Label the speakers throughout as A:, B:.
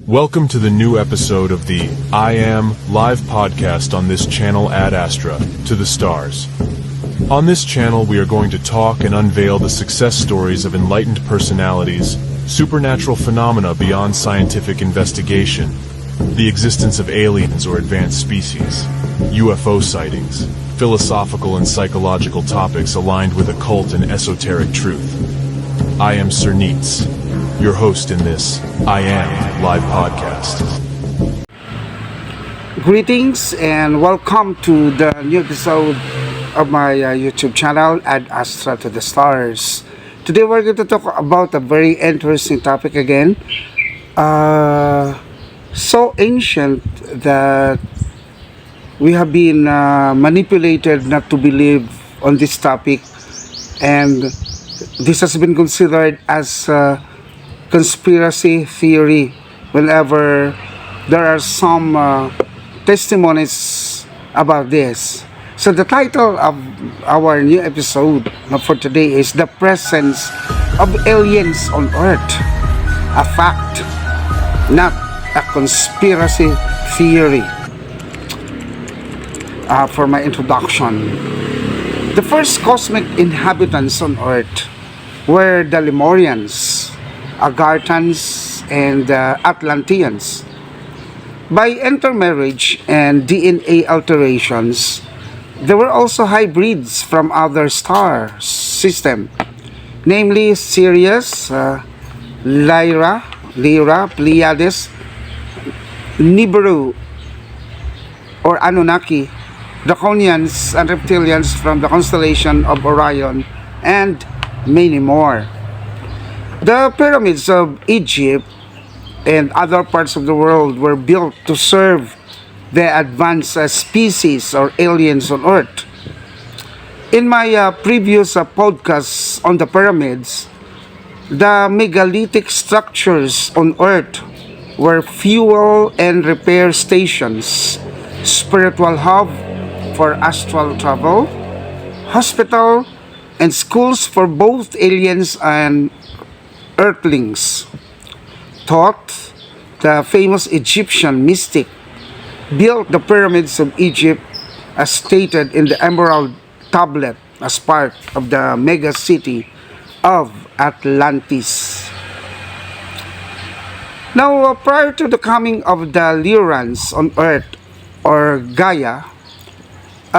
A: Welcome to the new episode of the I Am live podcast on this channel Ad Astra, to the stars. On this channel we are going to talk and unveil the success stories of enlightened personalities, supernatural phenomena beyond scientific investigation, the existence of aliens or advanced species, UFO sightings, philosophical and psychological topics aligned with occult and esoteric truth. I am Sir Neats, your host in this I Am live podcast.
B: Greetings and welcome to the new episode of my YouTube channel, Ad Astra to the Stars. Today we're going to talk about a very interesting topic again. So ancient that we have been manipulated not to believe on this topic, and this has been considered as conspiracy theory whenever there are some testimonies about this. So the title of our new episode for today is The Presence of Aliens on Earth, a fact, not a conspiracy theory. For my introduction, the first cosmic inhabitants on Earth were the Lemurians, Agarthans, and Atlanteans. By intermarriage and DNA alterations, there were also hybrids from other star systems, namely Sirius, Lyra, Pleiades, Nibiru or Anunnaki, Draconians and Reptilians from the constellation of Orion, and many more. The pyramids of Egypt and other parts of the world were built to serve the advanced species or aliens on Earth. In my previous podcast on the pyramids, the megalithic structures on Earth were fuel and repair stations, spiritual hub for astral travel, hospital, and schools for both aliens and Earthlings. Thoth, the famous Egyptian mystic, built the pyramids of Egypt as stated in the Emerald Tablet as part of the mega city of Atlantis. Now, prior to the coming of the Lyrans on Earth, or Gaia,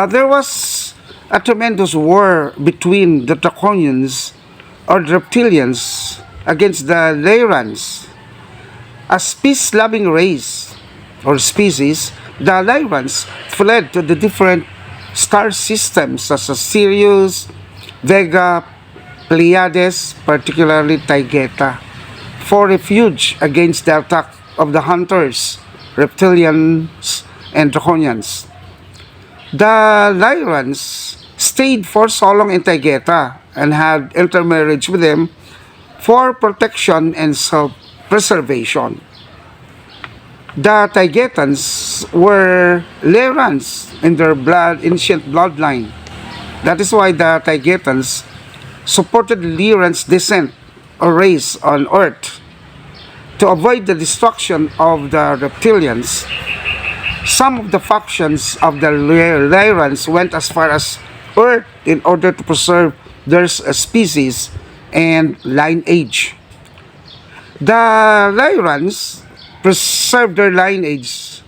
B: there was a tremendous war between the Draconians or the Reptilians against the Lyrans. As peace-loving race or species, the Lyrans fled to the different star systems such as Sirius, Vega, Pleiades, particularly Taygeta, for refuge against the attack of the hunters, Reptilians and Draconians. The Lyrans stayed for so long in Taygeta and had intermarriage with them for protection and self-preservation. The Taygetans were Lyrans in their ancient bloodline. That is why the Taygetans supported Lyran's descent or race on Earth. To avoid the destruction of the Reptilians, some of the factions of the Lyrans went as far as Earth in order to preserve their species and lineage. The Lyrans preserved their lineage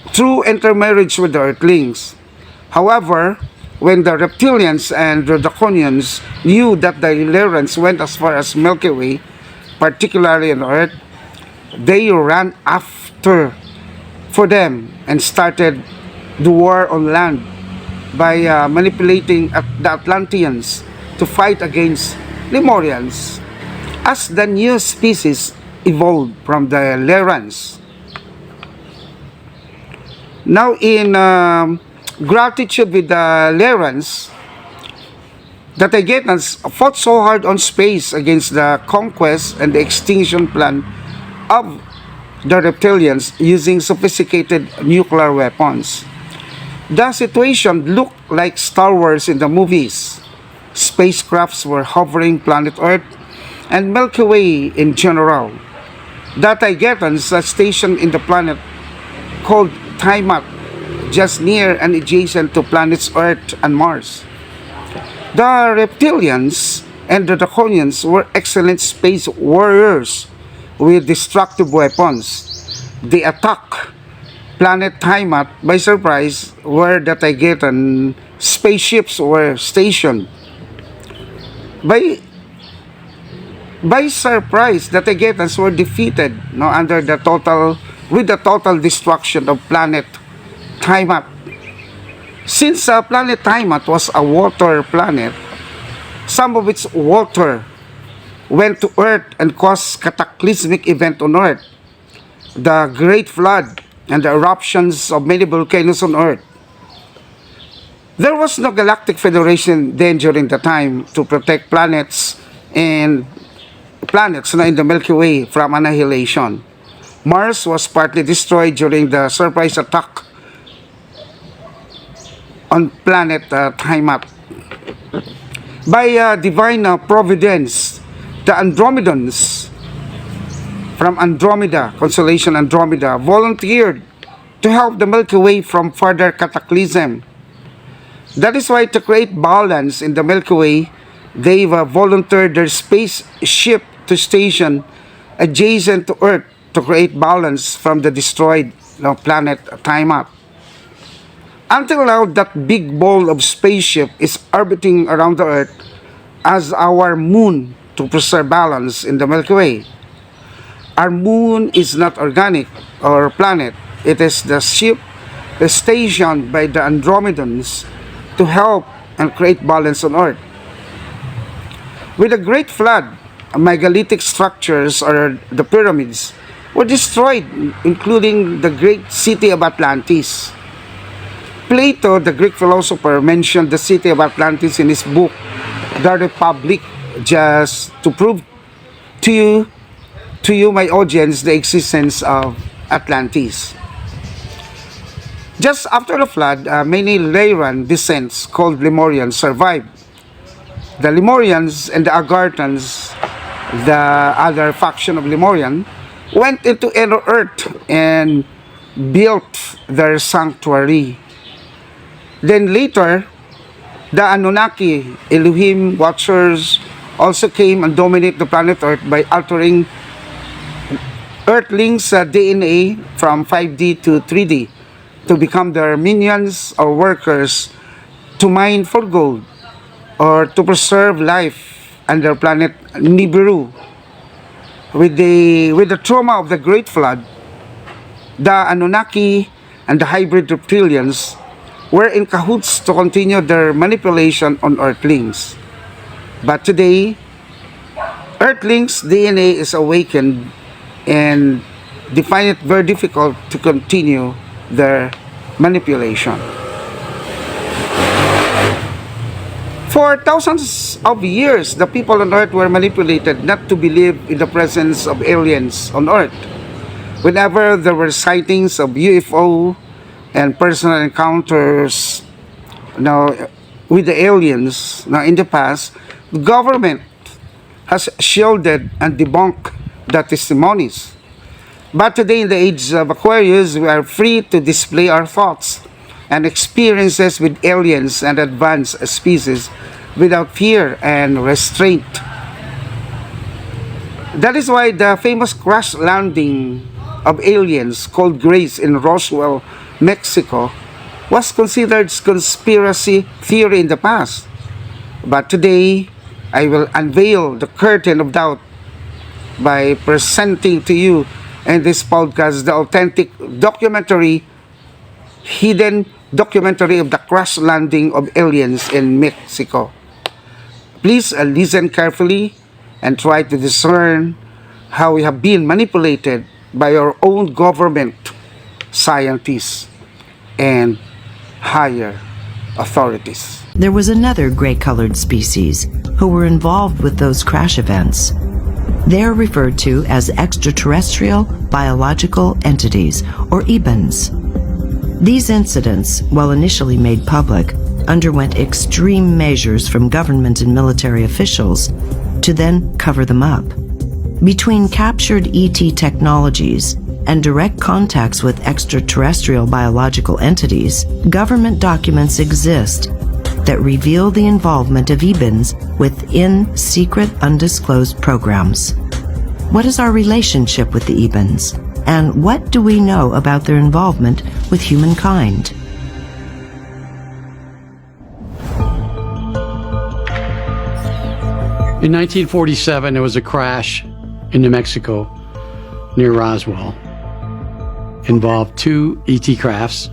B: through intermarriage with the Earthlings. However, when the Reptilians and the Draconians knew that the Lyrans went as far as Milky Way, particularly on Earth, they ran after for them and started the war on land by manipulating the Atlanteans to fight against Lemurians as the new species evolved from the Lyrans. Now, in gratitude with the Lyrans, the Taygetans fought so hard on space against the conquest and the extinction plan of the Reptilians using sophisticated nuclear weapons. The situation looked like Star Wars in the movies. Spacecrafts were hovering planet Earth and Milky Way in general, The Taygetans are stationed in the planet called Tiamat, just near and adjacent to planets Earth and Mars. The Reptilians and the Draconians were excellent space warriors with destructive weapons. They attack planet Tiamat by surprise, where the Taygetan spaceships were stationed. By surprise, the Taygetans were defeated with the total destruction of planet Tiamat. Since planet Tiamat was a water planet, some of its water went to Earth and caused cataclysmic event on Earth, the Great Flood and the eruptions of many volcanoes on Earth. There was no galactic federation then during the time to protect planets in the Milky Way from annihilation. Mars was partly destroyed during the surprise attack on planet Tiamat. By divine providence, the Andromedans from Andromeda, constellation Andromeda, volunteered to help the Milky Way from further cataclysm. That is why, to create balance in the Milky Way, they volunteered their spaceship to station adjacent to Earth to create balance from the destroyed planet Tiamat. Until now, that big ball of spaceship is orbiting around the Earth as our moon to preserve balance in the Milky Way. Our moon is not organic or planet. It is the ship stationed by the Andromedans to help and create balance on Earth. With the Great Flood, megalithic structures or the pyramids were destroyed, including the great city of Atlantis. Plato, the Greek philosopher, mentioned the city of Atlantis in his book, The Republic, just to prove to you, my audience, the existence of Atlantis. Just after the flood, many Lyran descents called Lemurians survived. The Lemurians and the Agarthans, the other faction of Lemurian, went into inner Earth and built their sanctuary. Then later, the Anunnaki, Elohim Watchers, also came and dominate the planet Earth by altering Earthlings' DNA from 5D to 3D to become their minions or workers to mine for gold or to preserve life on their planet Nibiru. With the trauma of the Great Flood, the Anunnaki and the hybrid reptilians were in cahoots to continue their manipulation on Earthlings. But today, Earthlings' DNA is awakened and they find it very difficult to continue their manipulation. For thousands of years, the people on Earth were manipulated not to believe in the presence of aliens on Earth. Whenever there were sightings of UFO and personal encounters with the aliens in the past, the government has shielded and debunked the testimonies. But today, in the age of Aquarius, we are free to display our thoughts and experiences with aliens and advanced species without fear and restraint. That is why the famous crash landing of aliens called Grace in Roswell, Mexico, was considered conspiracy theory in the past. But today, I will unveil the curtain of doubt by presenting to you in this podcast the authentic hidden documentary of the crash landing of aliens in Mexico. Please listen carefully and try to discern how we have been manipulated by our own government, scientists, and higher authorities.
C: There was another gray-colored species who were involved with those crash events. They are referred to as extraterrestrial biological entities, or EBIENs. These incidents, while initially made public, underwent extreme measures from government and military officials to then cover them up. Between captured ET technologies and direct contacts with extraterrestrial biological entities, government documents exist that reveal the involvement of EBINs within secret undisclosed programs. What is our relationship with the EBINs? And what do we know about their involvement with humankind?
D: In 1947, there was a crash in New Mexico near Roswell. Involved two ET crafts.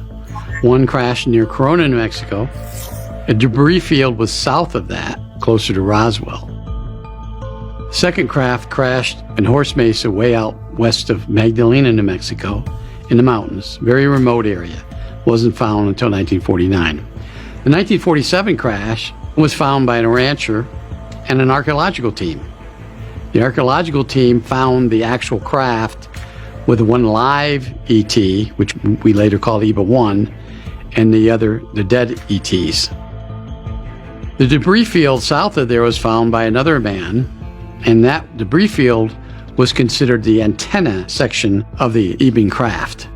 D: One crashed near Corona, New Mexico. A debris field was south of that, closer to Roswell. The second craft crashed in Horse Mesa, way out west of Magdalena, New Mexico, in the mountains, very remote area. Wasn't found until 1949. The 1947 crash was found by a rancher and an archaeological team. The archaeological team found the actual craft with one live ET, which we later called EBA-1, and the other, the dead ETs. The debris field south of there was found by another man, and that debris field was considered the antenna section of the EBIN craft.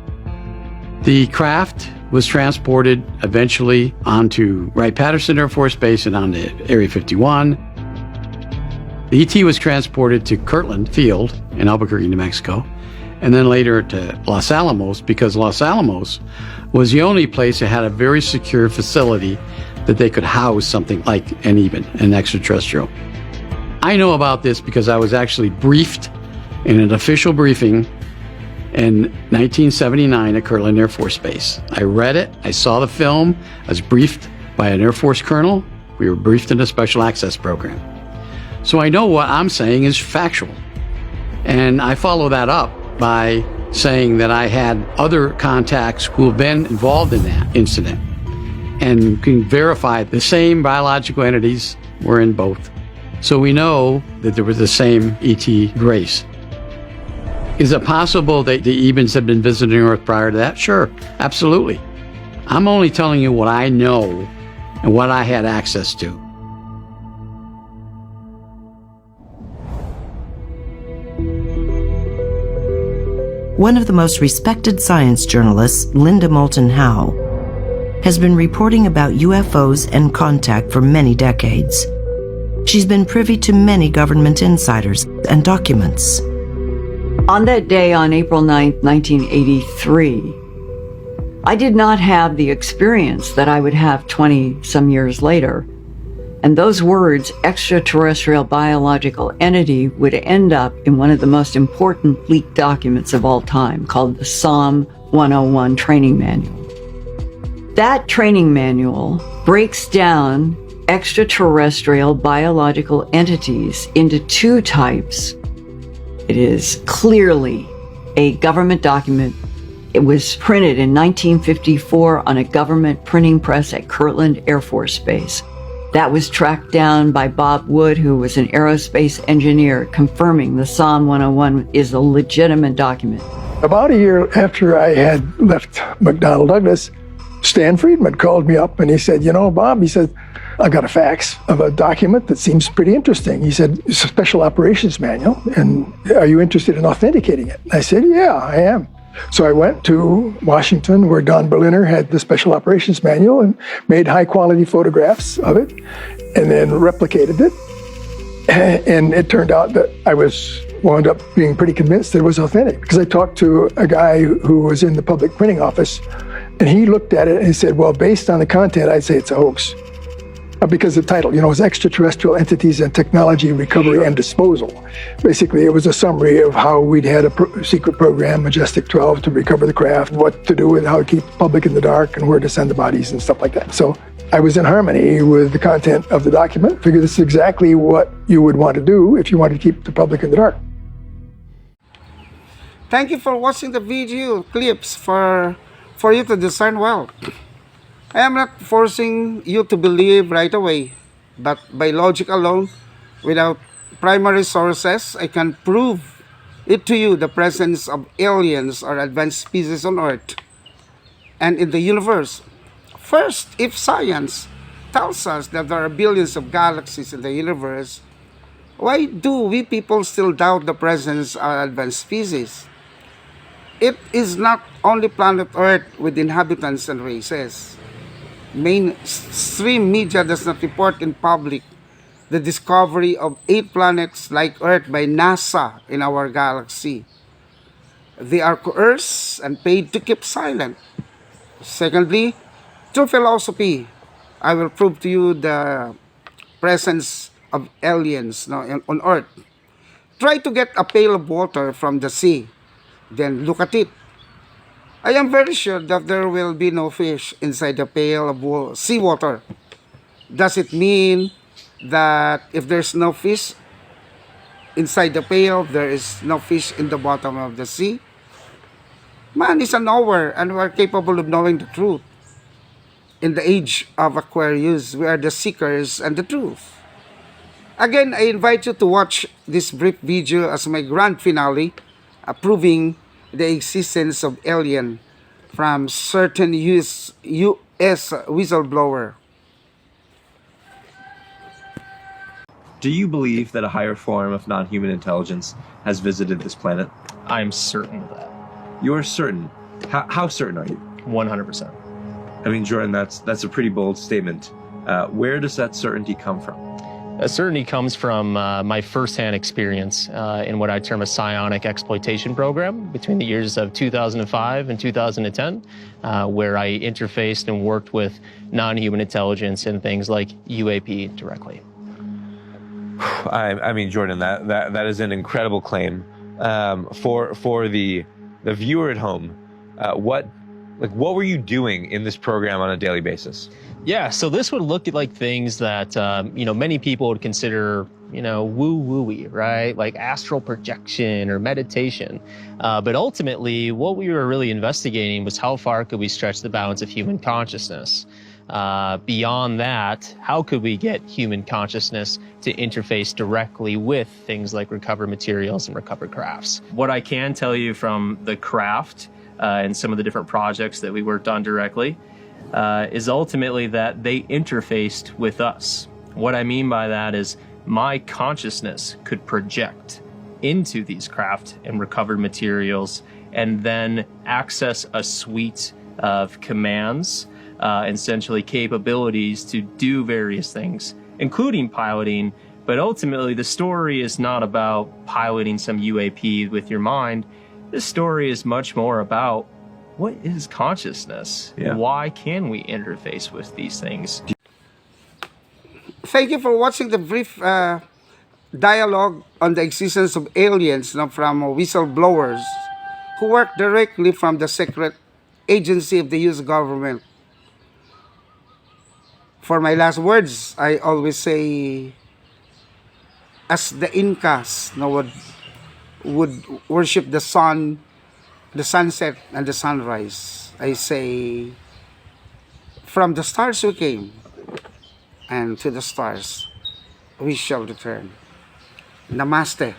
D: The craft was transported eventually onto Wright-Patterson Air Force Base and onto Area 51. The ET was transported to Kirtland Field in Albuquerque, New Mexico, and then later to Los Alamos, because Los Alamos was the only place that had a very secure facility that they could house something like an EBIN, an extraterrestrial. I know about this because I was actually briefed in an official briefing in 1979 at Kirtland Air Force Base. I read it, I saw the film, I was briefed by an Air Force colonel. We were briefed in a special access program. So I know what I'm saying is factual. And I follow that up by saying that I had other contacts who have been involved in that incident and can verify the same biological entities were in both. So we know that there was the same ET race. Is it possible that the EBINs had been visiting Earth prior to that? Sure, absolutely. I'm only telling you what I know and what I had access to.
C: One of the most respected science journalists, Linda Moulton Howe, has been reporting about UFOs and contact for many decades. She's been privy to many government insiders and documents.
E: On that day, on April 9th, 1983, I did not have the experience that I would have 20-some years later. And those words, extraterrestrial biological entity, would end up in one of the most important leaked documents of all time, called the SOM 101 Training Manual. That training manual breaks down extraterrestrial biological entities into two types. It is clearly a government document. It was printed in 1954 on a government printing press at Kirtland Air Force Base. That was tracked down by Bob Wood, who was an aerospace engineer, confirming the SOM 101 is a legitimate document.
F: About a year after I had left McDonnell Douglas, Stan Friedman called me up and he said, "You know, Bob," he said, "I got a fax of a document that seems pretty interesting." He said, "It's a special operations manual, and are you interested in authenticating it?" I said, "Yeah, I am." So I went to Washington, where Don Berliner had the special operations manual, and made high-quality photographs of it, and then replicated it. And it turned out that I wound up being pretty convinced that it was authentic, because I talked to a guy who was in the public printing office, and he looked at it and he said, "Well, based on the content, I'd say it's a hoax." Because the title, is Extraterrestrial Entities and Technology Recovery and Disposal. Basically, it was a summary of how we'd had a secret program, Majestic 12, to recover the craft, what to do with how to keep the public in the dark, and where to send the bodies and stuff like that. So I was in harmony with the content of the document. Figured this is exactly what you would want to do if you wanted to keep the public in the dark.
B: Thank you for watching the video clips for you to discern well. I am not forcing you to believe right away, but by logic alone, without primary sources, I can prove it to you the presence of aliens or advanced species on Earth and in the universe. First, if science tells us that there are billions of galaxies in the universe, Why do we people still doubt the presence of advanced species? It is not only planet Earth with inhabitants and races. Mainstream media does not report in public the discovery of 8 planets like Earth by NASA in our galaxy. They are coerced and paid to keep silent. Secondly, through philosophy, I will prove to you the presence of aliens on Earth. Try to get a pail of water from the sea, then look at it. I am very sure that there will be no fish inside the pail of seawater. Does it mean that if there's no fish inside the pail, there is no fish in the bottom of the sea? Man is a knower, and we are capable of knowing the truth. In the age of Aquarius, we are the seekers and the truth. Again, I invite you to watch this brief video as my grand finale, proving the existence of alien from certain US whistleblower.
G: Do you believe that a higher form of non-human intelligence has visited this planet?
H: I'm certain of that.
G: You are certain. How certain are you?
H: 100%.
G: I mean, Jordan, that's a pretty bold statement. Where does that certainty come from?
H: That certainty comes from my firsthand experience in what I term a psionic exploitation program between the years of 2005 and 2010, where I interfaced and worked with non-human intelligence and things like UAP directly.
G: I mean, Jordan, that is an incredible claim. For the viewer at home, what were you doing in this program on a daily basis?
H: Yeah, so this would look at like things that many people would consider woo-woo-y, right? Like astral projection or meditation. But ultimately, what we were really investigating was how far could we stretch the bounds of human consciousness. Beyond that, how could we get human consciousness to interface directly with things like recovered materials and recovered crafts? What I can tell you from the craft and some of the different projects that we worked on directly is ultimately that they interfaced with us. What I mean by that is my consciousness could project into these craft and recovered materials and then access a suite of commands, essentially capabilities to do various things, including piloting. But ultimately, the story is not about piloting some UAP with your mind. This story is much more about what is consciousness?
G: Yeah.
H: Why can we interface with these things?
B: Thank you for watching the brief dialogue on the existence of aliens from whistleblowers who work directly from the secret agency of the US government. For my last words, I always say, as the Incas would worship the sun, the sunset, and the sunrise, I say, from the stars we came, and to the stars we shall return. Namaste.